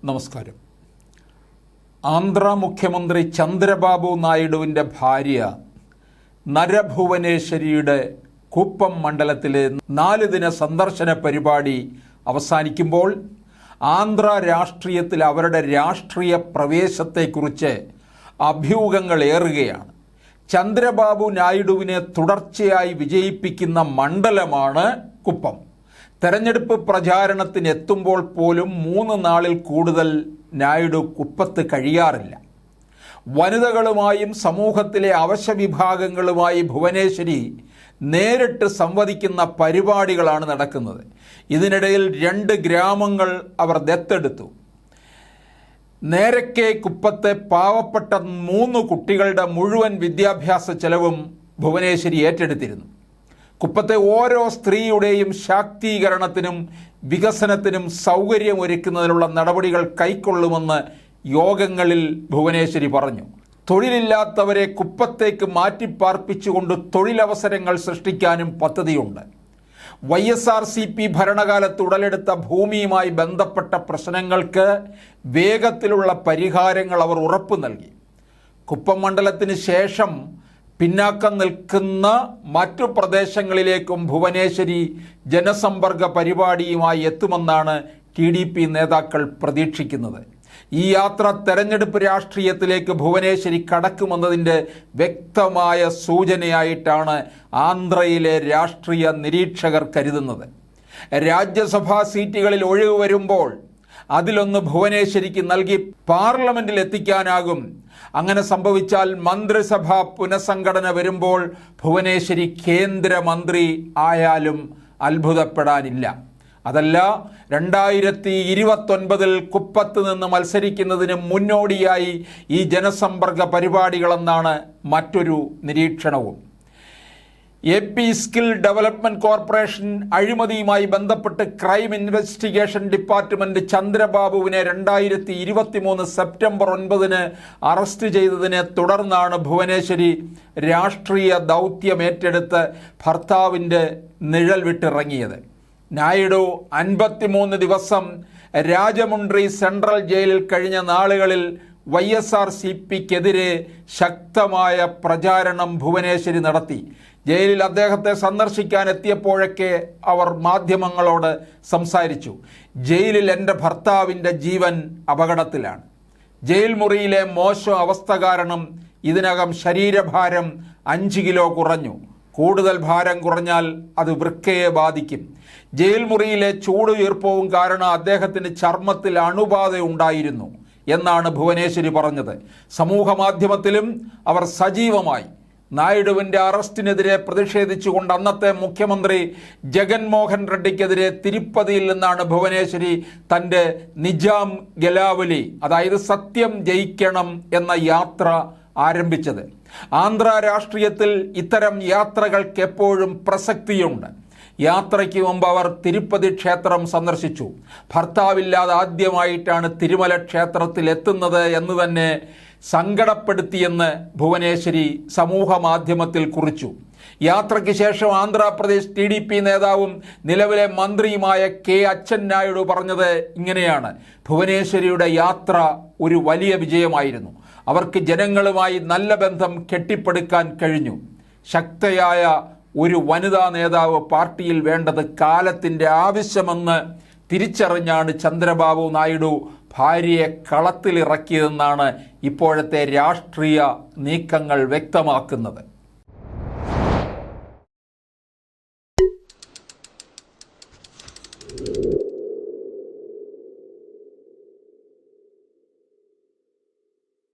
നമസ്കാരം. ആന്ധ്ര മുഖ്യമന്ത്രി ചന്ദ്രബാബു നായിഡുവിൻ്റെ ഭാര്യ നരഭുവനേശ്വരിയുടെ കുപ്പം മണ്ഡലത്തിലെ 4 ദിന സന്ദർശന പരിപാടി അവസാനിക്കുമ്പോൾ ആന്ധ്ര രാഷ്ട്രീയത്തിൽ അവരുടെ രാഷ്ട്രീയ പ്രവേശത്തെക്കുറിച്ച് അഭ്യൂഹങ്ങൾ ഏറുകയാണ്. ചന്ദ്രബാബു നായിഡുവിനെ തുടർച്ചയായി വിജയിപ്പിക്കുന്ന മണ്ഡലമാണ് കുപ്പം. തെരഞ്ഞെടുപ്പ് പ്രചാരണത്തിന് എത്തുമ്പോൾ പോലും 3 നാളിൽ കൂടുതൽ നായിഡു കുപ്പത്ത് കഴിയാറില്ല. വനിതകളുമായും സമൂഹത്തിലെ അവശവിഭാഗങ്ങളുമായി ഭുവനേശ്വരി നേരിട്ട് സംവദിക്കുന്ന പരിപാടികളാണ് നടക്കുന്നത്. ഇതിനിടയിൽ 2 ഗ്രാമങ്ങൾ അവർ ദത്തെടുത്തു. നേരക്കെ കുപ്പത്തെ പാവപ്പെട്ട 3 കുട്ടികളുടെ മുഴുവൻ വിദ്യാഭ്യാസ ചെലവും ഭുവനേശ്വരി ഏറ്റെടുത്തിരുന്നു. കുപ്പത്തെ ഓരോ സ്ത്രീയുടെയും ശാക്തീകരണത്തിനും വികസനത്തിനും സൗകര്യമൊരുക്കുന്നതിനുള്ള നടപടികൾ കൈക്കൊള്ളുമെന്ന് യോഗങ്ങളിൽ ഭുവനേശ്വരി പറഞ്ഞു. തൊഴിലില്ലാത്തവരെ കുപ്പത്തേക്ക് മാറ്റിപ്പാർപ്പിച്ചുകൊണ്ട് തൊഴിലവസരങ്ങൾ സൃഷ്ടിക്കാനും പദ്ധതിയുണ്ട്. YSRCP ഭരണകാലത്ത് ഉടലെടുത്ത ഭൂമിയുമായി ബന്ധപ്പെട്ട പ്രശ്നങ്ങൾക്ക് വേഗത്തിലുള്ള പരിഹാരങ്ങൾ അവർ ഉറപ്പു നൽകി. കുപ്പം മണ്ഡലത്തിന് ശേഷം പിന്നാക്കം നിൽക്കുന്ന മറ്റു പ്രദേശങ്ങളിലേക്കും ഭുവനേശ്വരി ജനസമ്പർക്ക പരിപാടിയുമായി എത്തുമെന്നാണ് TDP നേതാക്കൾ പ്രതീക്ഷിക്കുന്നത്. ഈ യാത്ര തെരഞ്ഞെടുപ്പ് രാഷ്ട്രീയത്തിലേക്ക് ഭുവനേശ്വരി കടക്കുമെന്നതിൻ്റെ വ്യക്തമായ സൂചനയായിട്ടാണ് ആന്ധ്രയിലെ രാഷ്ട്രീയ നിരീക്ഷകർ കരുതുന്നത്. രാജ്യസഭാ സീറ്റുകളിൽ ഒഴിവ് വരുമ്പോൾ അതിലൊന്ന് ഭുവനേശ്വരിക്ക് നൽകി പാർലമെന്റിൽ എത്തിക്കാനാകും. അങ്ങനെ സംഭവിച്ചാൽ മന്ത്രിസഭാ പുനഃസംഘടന വരുമ്പോൾ ഭുവനേശ്വരി കേന്ദ്രമന്ത്രി ആയാലും അത്ഭുതപ്പെടാനില്ല. അതല്ല, 2029 കുപ്പത്ത് നിന്ന് മത്സരിക്കുന്നതിന് മുന്നോടിയായി ഈ ജനസമ്പർക്ക പരിപാടികളെന്നാണ് മറ്റൊരു നിരീക്ഷണവും. AP സ്കിൽ ഡെവലപ്മെന്റ് കോർപ്പറേഷൻ അഴിമതിയുമായി ബന്ധപ്പെട്ട് ക്രൈം ഇൻവെസ്റ്റിഗേഷൻ ഡിപ്പാർട്ട്മെന്റ് ചന്ദ്രബാബുവിനെ 2023 സെപ്റ്റംബർ 9 അറസ്റ്റ് ചെയ്തതിനെ തുടർന്നാണ് ഭുവനേശ്വരി രാഷ്ട്രീയ ദൗത്യം ഏറ്റെടുത്ത് ഭർത്താവിൻ്റെ നിഴൽ വിട്ടിറങ്ങിയത്. നായിഡു 53 ദിവസം രാജമുണ്ട്രി സെൻട്രൽ ജയിലിൽ കഴിഞ്ഞ നാളുകളിൽ YSRCPക്കെതിരെ ശക്തമായ പ്രചാരണം ഭുവനേശ്വരി നടത്തി. ജയിലിൽ അദ്ദേഹത്തെ സന്ദർശിക്കാൻ എത്തിയപ്പോഴൊക്കെ അവർ മാധ്യമങ്ങളോട് സംസാരിച്ചു. ജയിലിൽ എൻ്റെ ഭർത്താവിൻ്റെ ജീവൻ അപകടത്തിലാണ്. ജയിൽ മുറിയിലെ മോശം അവസ്ഥ കാരണം ഇതിനകം ശരീരഭാരം 5 കിലോ കുറഞ്ഞു. കൂടുതൽ ഭാരം കുറഞ്ഞാൽ അത് വൃക്കയെ ബാധിക്കും. ജയിൽ മുറിയിലെ ചൂട് ഈർപ്പവും കാരണം അദ്ദേഹത്തിന് ചർമ്മത്തിൽ അണുബാധ ഉണ്ടായിരുന്നു എന്നാണ് ഭുവനേശ്വരി പറഞ്ഞത്. സമൂഹ മാധ്യമത്തിലും അവർ സജീവമായി. നായിഡുവിൻ്റെ അറസ്റ്റിനെതിരെ പ്രതിഷേധിച്ചുകൊണ്ട് അന്നത്തെ മുഖ്യമന്ത്രി ജഗൻമോഹൻ റെഡ്ഡിക്കെതിരെ തിരുപ്പതിയിൽ നിന്നാണ് ഭുവനേശ്വരി തൻ്റെ നിജാം ഗലാവലി, അതായത് സത്യം ജയിക്കണം എന്ന യാത്ര ആരംഭിച്ചത്. ആന്ധ്ര രാഷ്ട്രീയത്തിൽ ഇത്തരം യാത്രകൾക്ക് എപ്പോഴും പ്രസക്തിയുണ്ട്. യാത്രയ്ക്ക് മുമ്പ് അവർ തിരുപ്പതി ക്ഷേത്രം സന്ദർശിച്ചു. ഭർത്താവില്ലാതെ ആദ്യമായിട്ടാണ് തിരുമല ക്ഷേത്രത്തിൽ എത്തുന്നത് എന്ന് തന്നെ സങ്കടപ്പെടുത്തിയെന്ന് ഭുവനേശ്വരി സമൂഹ മാധ്യമത്തിൽ കുറിച്ചു. യാത്രയ്ക്ക് ശേഷം ആന്ധ്രാപ്രദേശ് TDP നേതാവും നിലവിലെ മന്ത്രിയുമായ K. അച്ഛൻനായിഡു പറഞ്ഞത് ഇങ്ങനെയാണ്: ഭുവനേശ്വരിയുടെ യാത്ര ഒരു വലിയ വിജയമായിരുന്നു. അവർക്ക് ജനങ്ങളുമായി നല്ല ബന്ധം കെട്ടിപ്പടുക്കാൻ കഴിഞ്ഞു. ശക്തയായ ഒരു വനിതാ നേതാവ് പാർട്ടിയിൽ വേണ്ടത് കാലത്തിൻ്റെ ആവശ്യമെന്ന് തിരിച്ചറിഞ്ഞാണ് ചന്ദ്രബാബു നായിഡു ഭാര്യയെ കളത്തിലിറക്കിയതെന്നാണ് ഇപ്പോഴത്തെ രാഷ്ട്രീയ നീക്കങ്ങൾ വ്യക്തമാക്കുന്നത്.